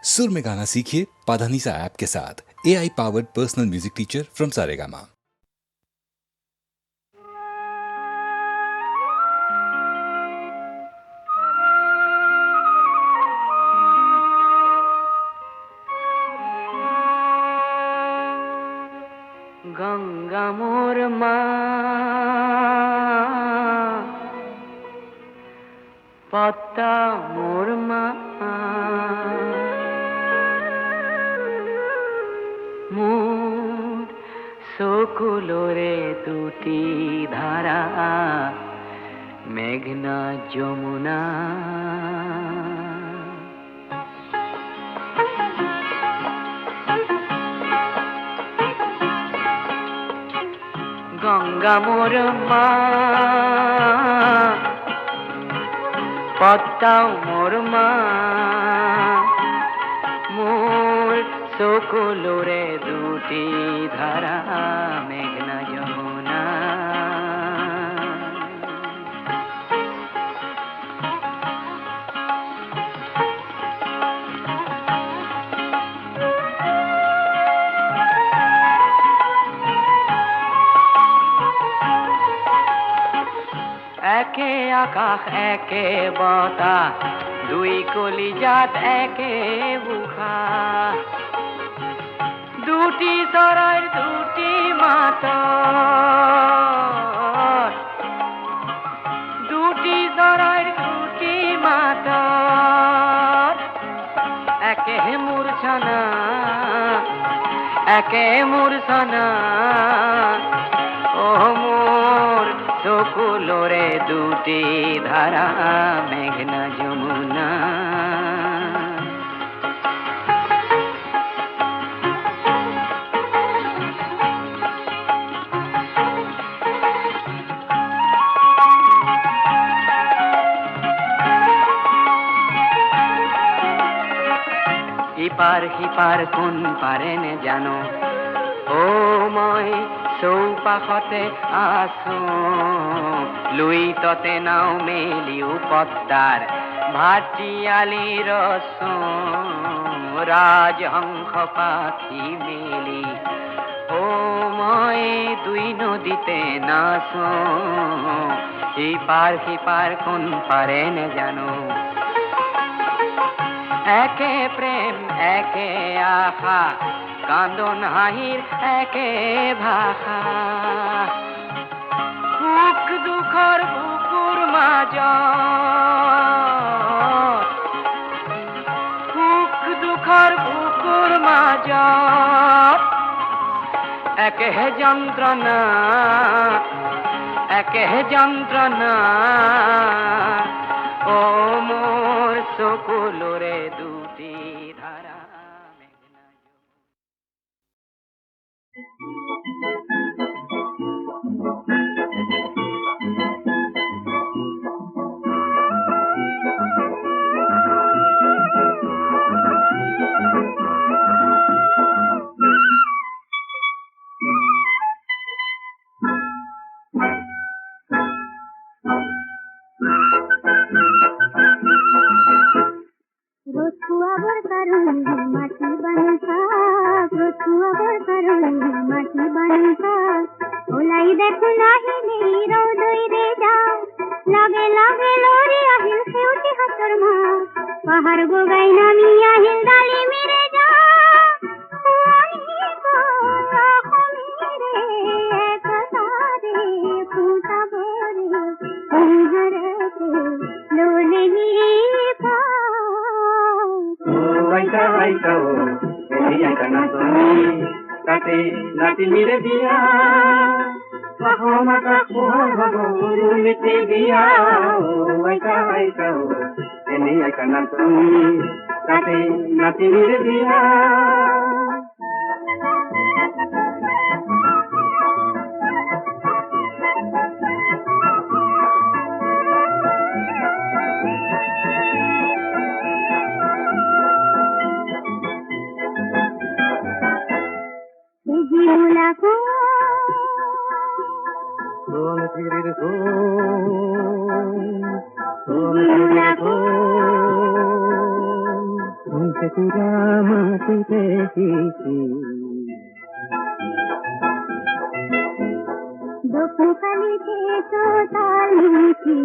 सुर में गाना सीखिए पाधानीसा ऐप के साथ। AI powered personal music teacher from Saregama. Ganga मोर मा पद्मा मोर मा मोर সকলরে দুটি ধারা মেঘনা যমুনা গঙ্গা মোর মা পদ্মা মোর মা মোর সকলরে দুটি ধারা মেঘনা যমুনা একে আকাশ একে বতাহ দুই কলিজাত একে বুখা দুটি চৰাইৰ দুটি মাত দুটি চৰাইৰ দুটি মাত একে মূৰ্ছনা একে মূৰ্ছনা ও মোর সকলরে দুটি ধারা মেঘনা যমুনা ইপার সিপার কোন পাৰেনে জানো ও মই চৌপাশতে আছো লুই ততে নাও মেলিও পদ্মাৰ ভাটিয়ালি ৰস ৰাজহংস পাখি মেলি ও মই দুই নদীতে নাচো ইপাৰ সিপাৰ কোন পাৰেনে জানো একে প্রেম একে আশা কান্দন হাঁহির একে ভাষা সুখ দুখৰ বুকুৰ মাজত সুখ দুখৰ বুকুৰ মাজত একেহে যন্ত্ৰণা একেহে যন্ত্ৰণা ও মোর সকলরে দুটি ধারা মেঘনা মাটি বানিসা রতুয়া বরকারণ মাটি বানিসা ওলাই দেখো নাহি নেই রোদই রে যা লাগে লাগে লরি আহিল সেউটি হাতর মা পাহাড় গোগাই নামি আহিল ডালি মেরে যা ওয়ানি কোলা খমিরে একতারে ফুটা বরে উহরতে লোলেহি পা Waita waita o, dia kana toni, kate nati mire dia, mahoma ka kuhoro mite dia o, waita o, dia kana toni, kate nati mire dia. জীবলাকো সোন ফিরির জীবলাকো শুনতে পুরা মাটিতে শিশি দোকালিতে তোতাল মিঠি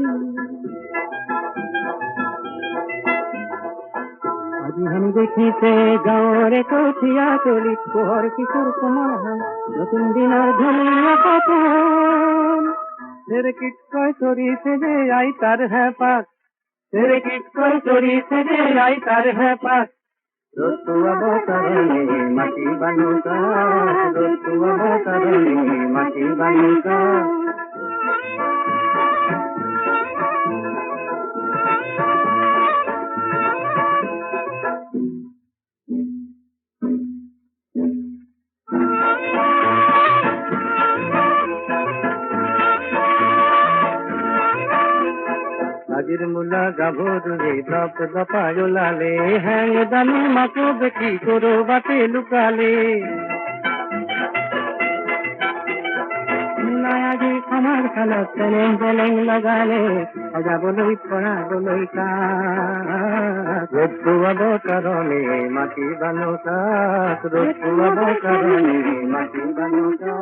আজি আমি দেখিছে গাঁৱৰে কঠীয়া তলি পোহৰ কিশোৰ কোমল হয় নতুন দিনৰ ধুনীয়া সপোন চেৰেকিত কৈ চৰিছে যে আই তাৰ হেঁপাত চেৰেকিত কৈ চৰিছে যে আই তাৰ হেঁপাত ৰতুৱাব কাৰণে মাটি বানুকা ৰতুৱাব কাৰণে মাটি বানুকা আজিৰ মূলা গাভৰুৰে দপ দপাই ওলালে হেং দামী মাকো দেখি কৰবাতে লুকালে মূলাই আজি আমাৰ খালত চেলেং চেলেং লগালে সজাবলৈ পৰাবলৈ ৰতুৱাব কাৰণে মাটি বানুকা ৰতুৱাব কাৰণে মাটি বানুকা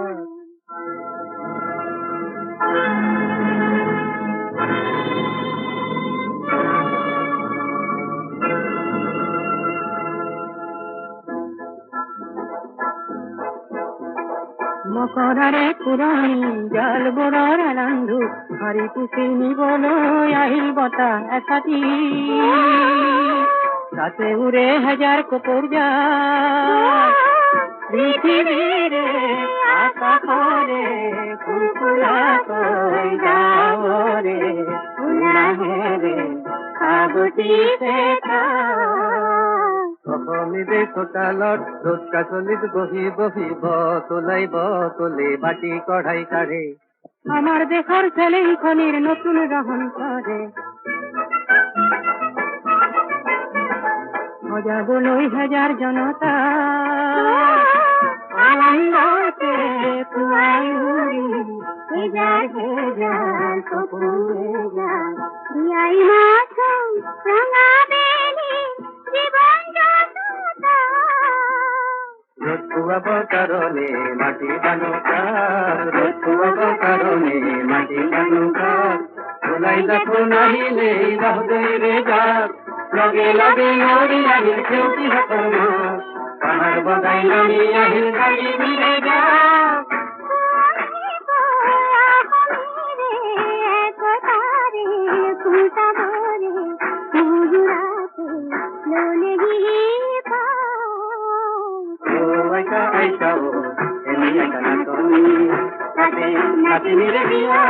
মকৰাৰে পুৰণি জালবোৰৰ লান্ধু হাৰি পুচি নিবলৈ আহিল বতাহ এচাতি তাতে উৰে হাজাৰ কপৰ যায় পৃথিৱীৰে আকাশৰে ফুলফুলাকৈ যাৱৰে ফুলাহেৰে সাগতিছে অসমীৰে চোতালত ৰ'দ কাচলিত বহি বহি বতলে বাটি কঢ়াই কাঢ়ে আমাৰ দেশৰ চেলেংখনিৰ নতুন ৰহন কৰে সজাবলৈ হাজাৰ জনতা আনন্দতে পুৱাই উৰি হেজাৰ হেজাৰ সপোনে যায় বিয়াই মাথোঁ ৰঙা বেলি জীৱন ৰতুৱাব কাৰণে মাটি বানুকা ৰতুৱাব কাৰণে মাটি বানুকা ওলাই দেখো নাহিলে বাহুদৈৰে যাক লগে লগে নৰি আহিল খেউতিহঁতৰ মাক পাহাৰ বগাই নামি আহিল গাড়ী বিৰে যাক নাতিনিৰে বিয়া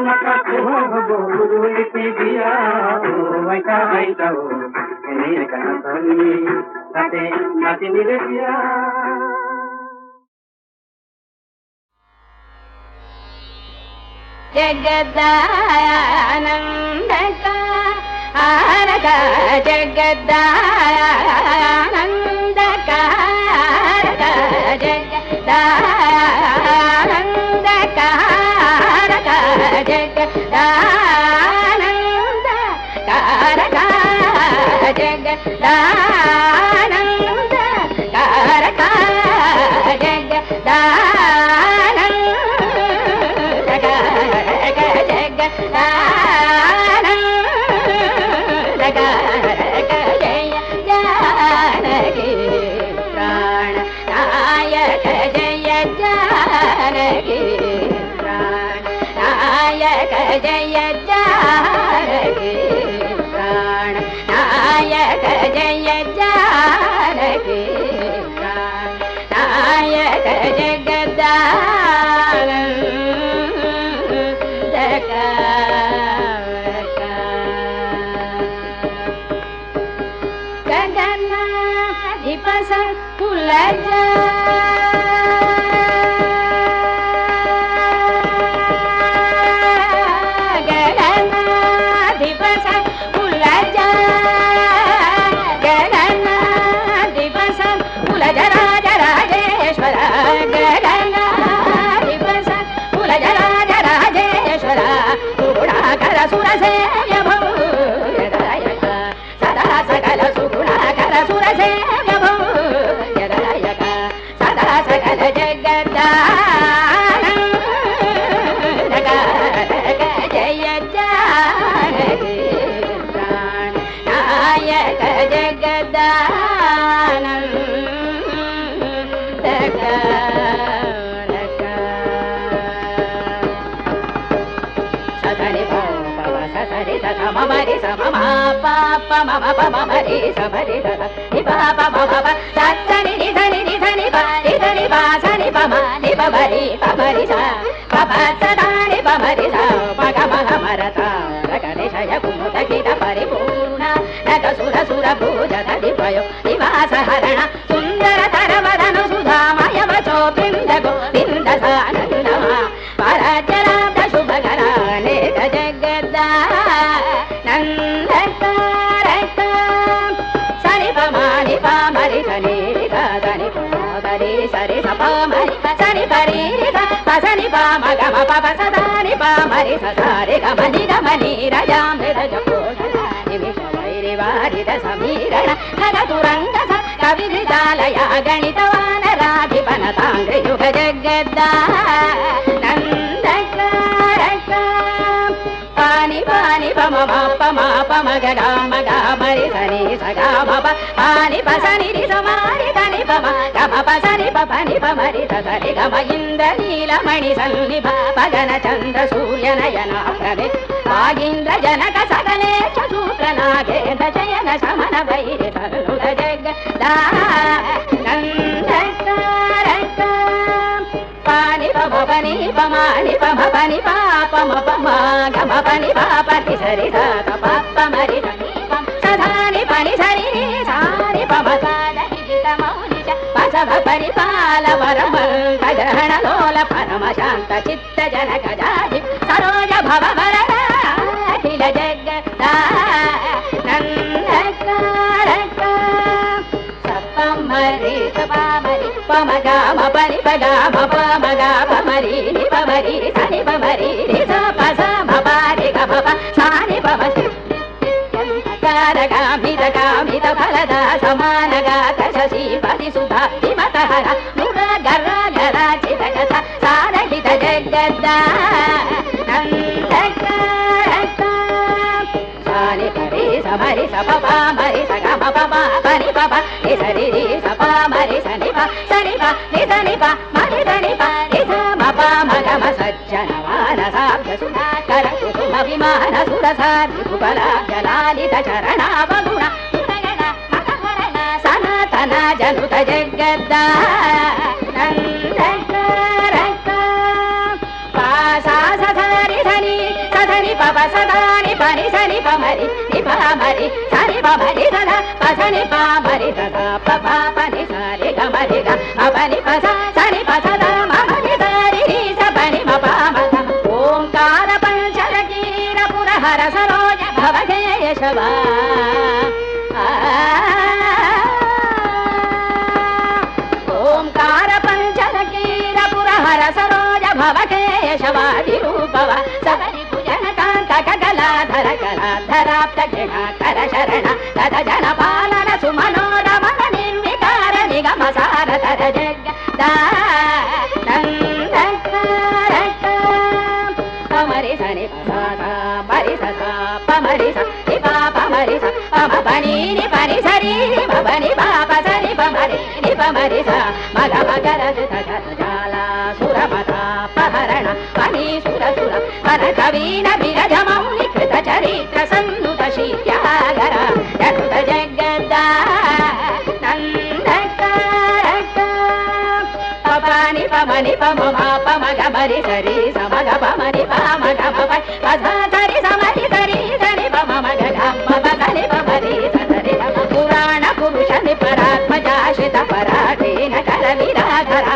মতা পোহৰ হব গুৰুলিপি বিয়া আইতা আইতা এনেই একা নাচনী তাতে নাতিনিৰে বিয়া जगदानंदका आरका जगदानंदका आरका जगदानंदका आरका जगदानंदका आरका जगदानंदका आरका जय जानकी प्राण नायक जय जानकी प्राण नायक जगदानंदका गगनाधिपस कुलजा सुरसेय भूयदायक सदा सकल सुगुणा మమ పమ మరి సమరి ని పాప మమ ప సని ని ధని ని ధని ప ని ధని ప సని పమ ని పమరి పమరి స పప సదాని పమరి స పగ మహ మరత గణేశయ కుముద గీత పరిపూర్ణ నగ సుర సుర పూజ ధడి పయో నివాస హరణ సుందర తరవదను సుధామయ వచో బృంద గోవింద సానందమ పరాచరాబ్ద శుభకర నేక జగద్దా నందకారక సని పమాని పామరి సని సని సరి సరి సపమరి సని పరి సని పామ గమ పప సదాని పామరి సరి గమని గమని రజామృత నిమిష వారిద సమీరణ ఖగతురంగ కవిదాలయ గణిత వానరాధిపన తాంగ్రయుగ జగద్దా నందకారక పాని పాని పమ పమ పమ గమ గమరి సని సగమ పాని పసని రి సమారి తని పమ గమ పసని పని పమరి సరి గమ ఇంద్ర నీలమణి సన్నిభ పగన చంద్ర సూర్య నయన ప్రవే వాగీంద్ర జనక సకలే సూత్ర నాగేంద్ర జయన సమన వైరి తనుల జగద్దా నందకారక పాని పమ పని పమాని పమ పని పాపమ పమ గమ పని పాపని సరి సత పమరి సదాని పని సరి సాని పమ మౌని పసవ పరిపాల వరమ గ్రహణ లోల పరమ శాంత చిత్త జనక జాతి సరోజ భవ వరద అఖిల జగద్దా నందకారక సపమరి సపమరి పమ గమ పని పగమ పమ గమ మరి ని పమరి సని పమరి రి స పస మపరి గమ ప సాని పమ కారగామిత కామిత ఫలద సమానగాత శశీపతి సుధా విమత హర ముగ గర గర చిత కథ సారహిత జగద్దా నందకారక సాని పరి సమరి సప మరి సగమ పమ పని పప ని సరి రి సప మరి సని ప సని ప ని సని ప మరి సని ప ని స మప మగమ సజ్జన వానసాభ్య సుధాకర కుసుమ విమాన సురసారి కుబల జలాలిత చరణావగుణ గుణగణ మహహరణ సనాతన జనుత జగద్దా నందకారక పాసా సధరి ధని సధని పప సదాని పని సని పమరి ని పమరి సని పమరి సద పసని పమరి సద పప పని సరి గమరి గ అపని పస సని పసద మమని సరి రి సపని మప మగ ఓంకార పంచరకీర పురహర సరోజ భవగేశవ ఓంకార పంచరకీర పురహర సరోజ భవగేశవాది రూపవ సవరి భుజన కాంత గగలాధర కళాధరాప్త గిణాకర శరణ తద జన పాలన సుమనోరమణ నిర్వికార నిగమ సారధర జగద్దా నందకారక పమరి సని పస మరి స పమరి స ని పమరి స పమ పని ని పని సరి ని పని పాప సని పమరి ని పమరి స మగ మగర జాల సురమత పహరణ పని సుర సుర పర కవీన విరజ మౌని కృత చరిత్ర సన్నుత శీత్యాగర జనుత జగద్దా నందకారక పపాని పమని పమ పమ గమరి సరి సమగ పమని పమ గమ పద సరి సమరి సరి సరి పమ మగ గమ పదని పమరి సరి పురాణ పురుష నిపరాత్మజాశ్రిత పరాఠేన కర విరాధర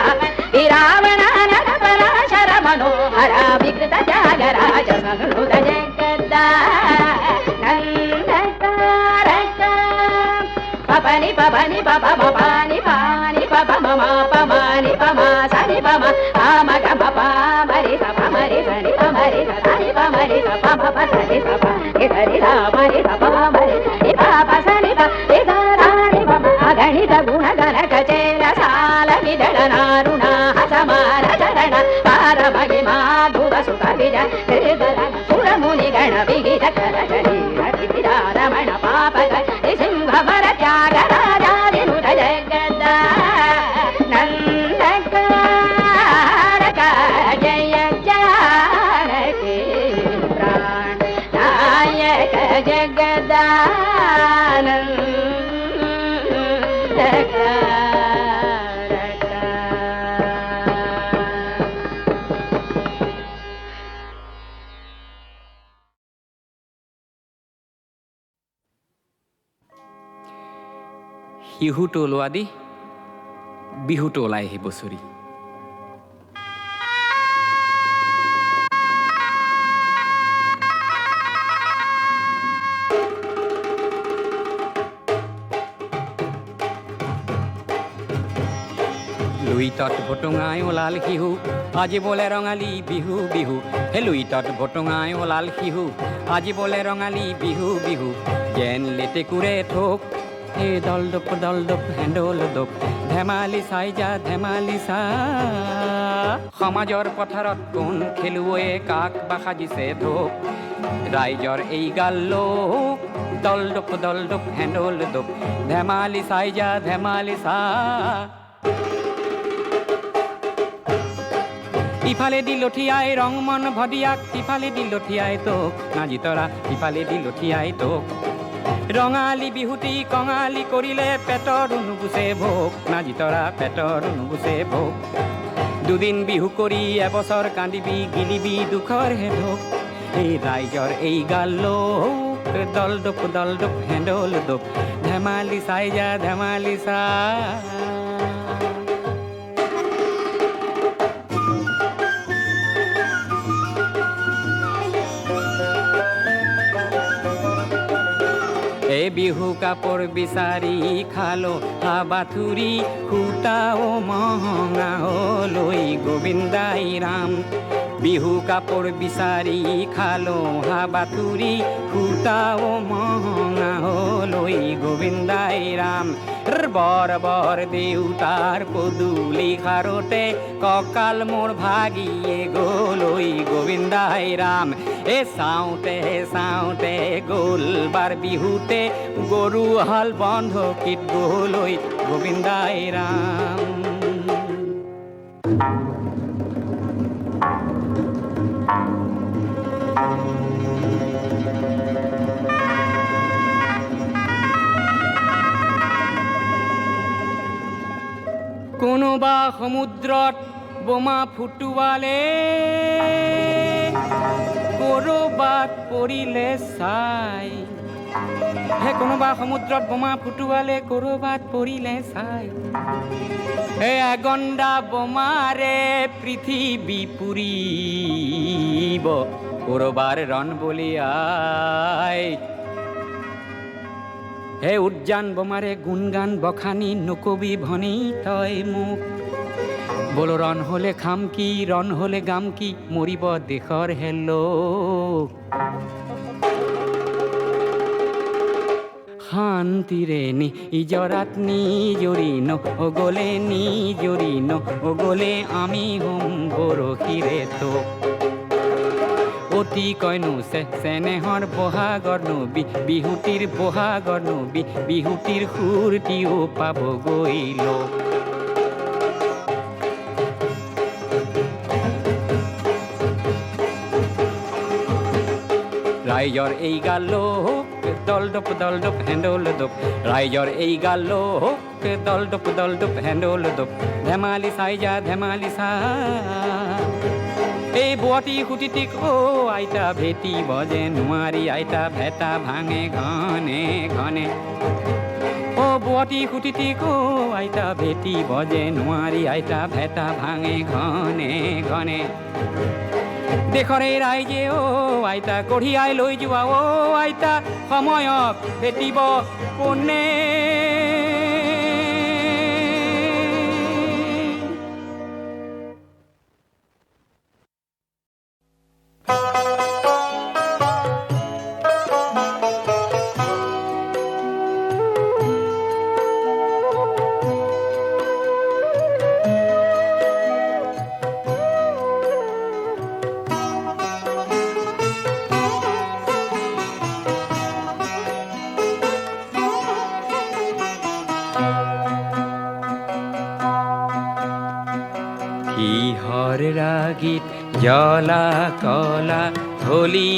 విరావణ నర పరాశర మనోహర వికృత త్యాగరాజ సహృద జగద్దా నందకారక పపని పపని పప పాని పాని పప మమ పమాని పమా సని పమ పామ గమ పామరి స పమరి సని పమరి సని పమరి స పమ పసని స ప ఇసరి రామరి స పమరి ని పాప సని ప ఇసరాని పమ అగణిత గుణ గణక చేర సాల విదళ నారుణ సమాన చరణ పార మహిమా ధువ సుఖ విజ హృదల సురముని గణ విహిత కర శరీర రమణ పాప సింహ వర త్యాగ రాజాది నుత జగద్దా నందకారక జయ జానకి ప్రాణ నాయక జగద్దా শিহুটো ওলোৱা দি বিহুটো ওলাই আহি বছৰি লুইতত ভটুঙাই ওলাল শিহু আজি বোলে ৰঙালী বিহু বিহু হে লুইতত ভটুঙাই ওলাল শিহু আজি বোলে ৰঙালী বিহু বিহু যেন লেটেকুৰে ঠোক হে দল দপ হেণ্ডল দপ ধেমালি চাই যা ধেমালি চা সমাজৰ পথাৰত কোন খেলুৱৈয়ে কাক বা সাজিছে ধোক ৰাইজৰ এই গাল লোক দল দপ হেণ্ডল দপ ধেমালি চাই যা ধেমালি চা ইফালে দি লঠিয়াই ৰংমন ভদিয়াক ইফালে দি লঠিয়াই তোক নাজি তৰা ইফালে দি লঠিয়াই তোক ৰঙালী বিহুটি কঙালী কৰিলে পেটৰ নুগুচে ভোক নাজি তৰা পেটৰ নুগুচে ভোক দুদিন বিহু কৰি এবছৰ কান্দিবি গিলিবি দুখৰ হে ঢোক এই ৰাইজৰ এই গাল লোক দল দপ হেণ্ডল দপ ধেমালি চাই যা ধেমালি চা এই বিহু কাপোৰ বিচাৰি খালো হাবাথুৰি সূতাও মহঙা লৈ গোবিন্দাই ৰাম বিহু কাপোৰ বিচাৰি খালো হাবাথুৰি সূতাও মহঙা লৈ গোবিন্দাই ৰাম বৰ বৰ দেউতাৰ পদূলি খাৰোতে কঁকাল মোৰ ভাগিয়ে গ'লৈ গোবিন্দাই ৰাম এ চাওঁতে গ'ল বাৰ বিহুতে গৰু হাল বন্ধকীত গ'লৈ গোবিন্দাই ৰাম কোনোবা সমুদ্ৰত বোমা ফুটুৱালে কৰবাত পৰিলে চাই হে কোনোবা সমুদ্ৰত বোমা ফুটুৱালে কৰবাত পৰিলে চাই হে আগন্দা বোমাৰে পৃথিৱী পুৰিব কৰবাৰ ৰণ বলিয়াই হে উদ্যান বোমাৰে গুণগান বখানি নকবি ভনী তই মোক বোলো ৰণ হলে খাম কি ৰণ হলে গাম কি মৰিব দেশৰ হেলো শান্তিৰে নিজৰাত নিজৰিন গলে নিজৰিন গলে আমি হম বৰশীৰে তোক অতি কইনো চেনেহৰ বহাগৰ নবী বিহুটিৰ বহাগৰ নবী বিহুটিৰ সুৰটিও পাবগৈ লোক ৰাইজৰ এই গাল লোক দল দপ হেণ্ডল দপ ৰাইজৰ এই গাল লোক দল দপ হেণ্ডল দপ ধেমালি চাই যা ধেমালি চা এই বুৱতী সুতিটিক আইতা ভেটিব যে নোৱাৰি আইতা ভেটা ভাঙে ঘনে ঘনে বুৱতী সুতিটিক আইতা ভেটিব যে নোৱাৰি আইতা ভেটা ভাঙে ঘনে ঘনে দেশৰে ৰাইজে আইতা কঢ়িয়াই লৈ যোৱা আইতা সময়ক ভেটিব কোনে কিহৰ ৰাগীত জ্বলা কলা হলি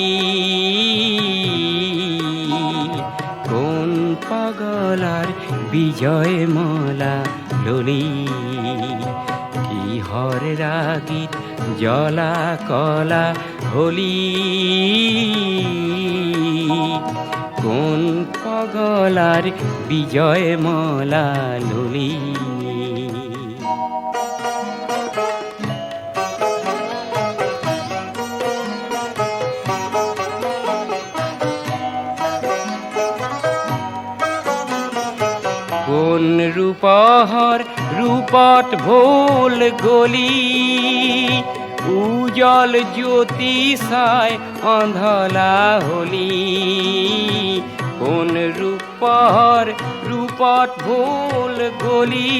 কোন পাগলাৰ বিজয় মলা ললি কিহৰ ৰাগীত জ্বলা কলা হলি কোন পাগলার বিজয় মালা লুলি। কোন রূপহর রূপট ভোল গলি, উজল জ্যোতি সায় অন্ধলা হলি। কোন রূপহর রূপট ভোল গলি,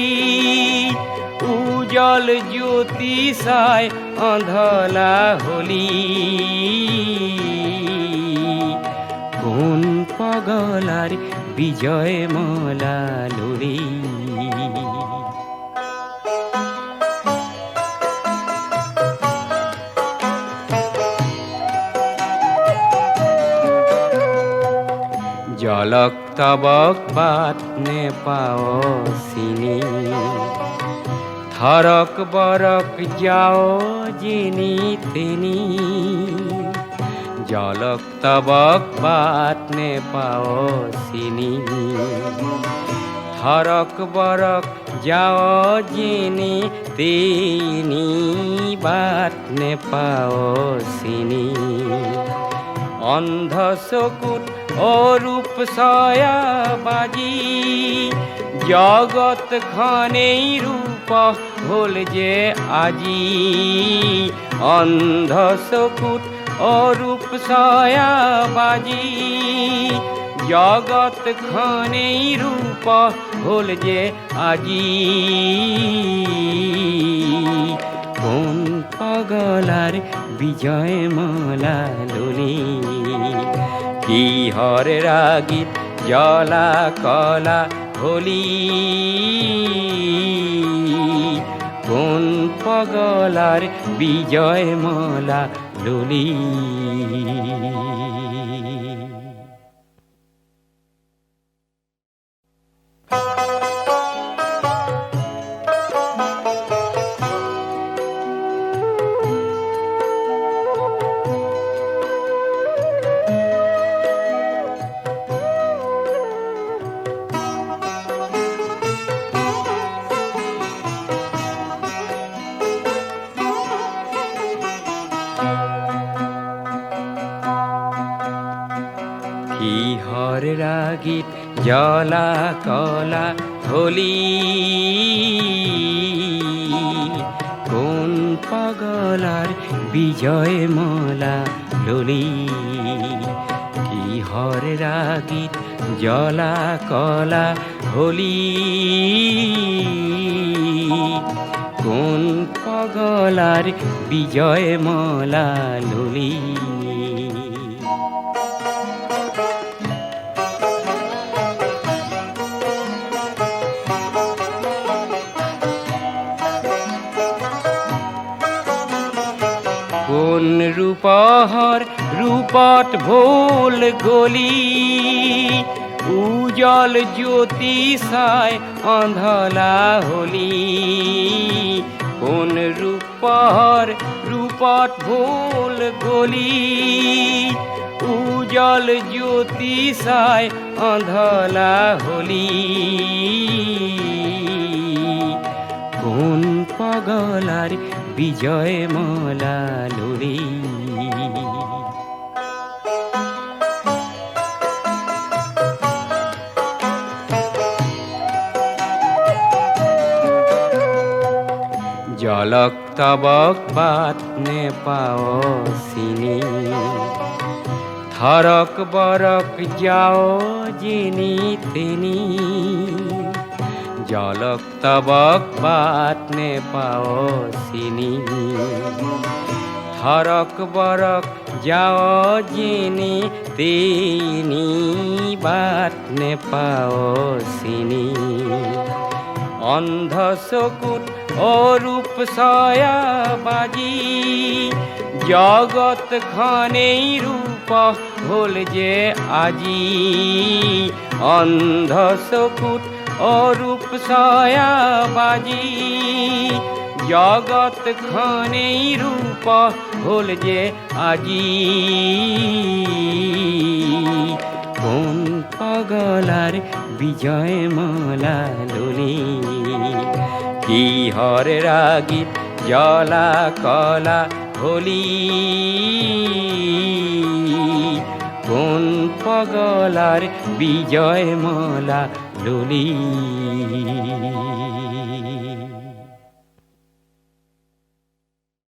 উজল জ্যোতি সায় অন্ধলা হলি। কোন পাগলার বিজয় মালা লুলি। জলক তবক বাত নে পাও সিনি, থরক বরক যাও যিনি তিনি। জলক তবক বাত নে পাও সিনি, থরক বরক যাও যিনি তিনি। বাত নে পাও সিনি। অন্ধ শকুট অরূপ সয়া বাজি, জগৎ খানেই রূপ হল যে আজি। অন্ধ শকুট অরূপ সয়া বাজি, জগৎ খানেই রূপ হল যে আজি। কোন পাগলার বিজয় মালা লুলি। কি হর রাগিত জলা কলা হলি। কোন পাগলার বিজয় মালা লুলি। হর রাগিত জলা কলা হলি। কোন পাগলার বিজয় মালা লুলি। কি হর রাগিত জলা কলা হলি। কোন পাগলার বিজয় মালা লুলি। কোন রূপহর রূপট ভোল গলি, উজল জ্যোতি সায় অন্ধলা হলি। কোন রূপহর রূপট ভোল গলি, উজল জ্যোতি সায় অন্ধলা হলি। কোন পাগলার বিজয় মালা লুলি। জলক তবক বাত নে পাও সিনি, থরক বরক যাও যিনি তিনি। জলক তবক বাত নে পাও সিনি, থরক বরক যাও যিনি তিনি। বাত নে পাও সিনি। অন্ধ শকুট অরূপ সয়া বাজি, জগৎ খানেই রূপ হল যে আজি। অন্ধ শকুট অরূপ সয়া বাজি, জগৎ খানেই রূপ হল যে আজি। কোন পগলার বিজয় মালা লুলি কিহর রাগিত জলা কলা হলি কোন পগলার বিজয় মালা লুলি